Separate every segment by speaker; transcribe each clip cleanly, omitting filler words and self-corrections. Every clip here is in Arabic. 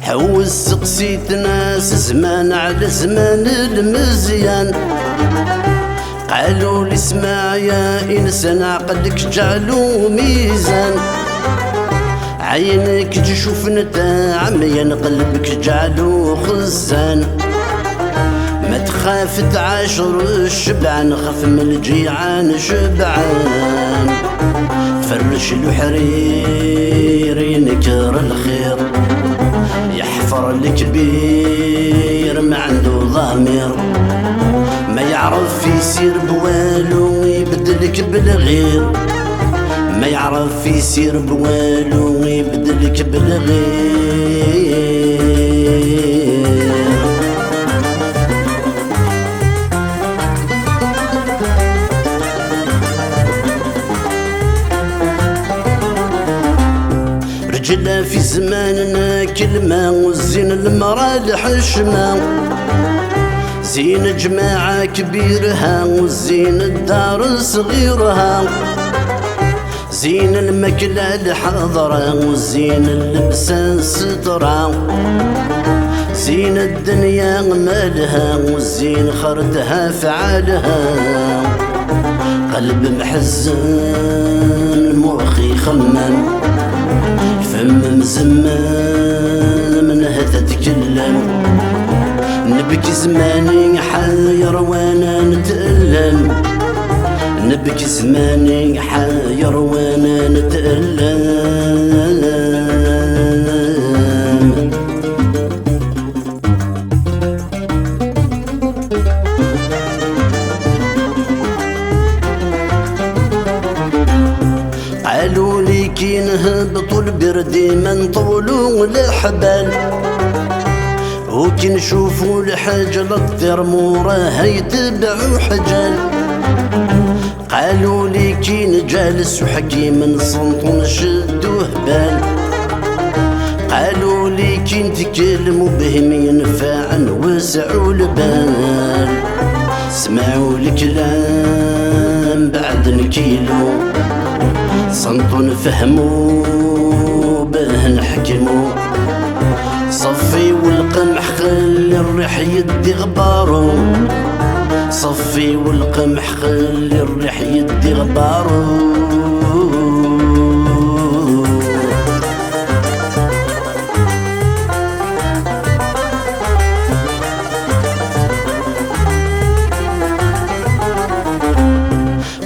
Speaker 1: حوس سقسيت ناس زمان على زمان المزيان، قالوا لي اسمع يا إنسان عقلك جعلو ميزان، عينك تشوف نتا عميان قلبك جعلو خزان، ما تخاف تعاشر الشبعان خاف من الجيعان شبعان، فرش الحرير ينكر الخير يحفر الكبير ما عنده ضمير، ما يعرف يسير بوالو يبدلك بالغير، ما يعرف يسير بوالو يبدلك بالغير. رجلا في زماننا كلمة والزين المرأة الحشمة، زين جماعة كبيرها والزين الدار صغيرها، زين المكلة الحضرة والزين اللبسة سترة، زين الدنيا مالها والزين خردها فعالها، قلب محزن مخي خمم فم مزمان منها تتكلم، نبكي زماني حاير وانا نتألم، نبكي زماني حاير وانا نتألم. قالوا لي كي نهبطوا البرد ما نطولوا الحبال، وكي نشوفوا الحاجة للطير موراها يتبعوا حجال، قالوا لي كي نجالس وحكيم نصمت ونشدو هبال، قالوا لي كي نتكلم بهم ينفع نوسعوا البال، سمعوا الكلام بعد نكيلو صمتوا نفهموا باه نحكموا، صفي والقمح خلي الريح يدي غبارو، صفي والقمح خلي الريح يدي غبارو.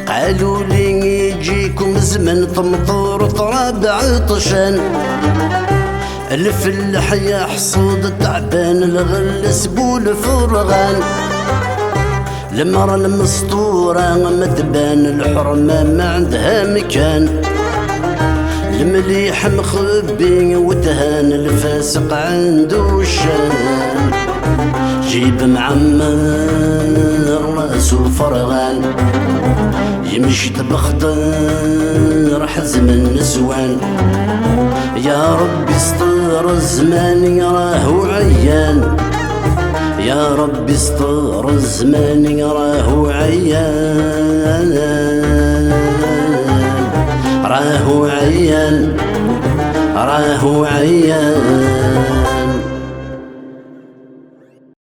Speaker 1: قالوا لي يجيكم زمن تمطر طراب عطشان، الفلاح يا حصود تعبان الغل سبول فرغان، المرا المسطورة ما تبان الحرمة ما عندها مكان، المليح مخبي وتهان الفاسق عنده الشان، جيب معمر راسو فرغان يمشي تبخدر حزم النسوان، يا ربي استر الزمان راه عيان، يا ربي استر الزمان راه عيان، راه عيان، راه عيان.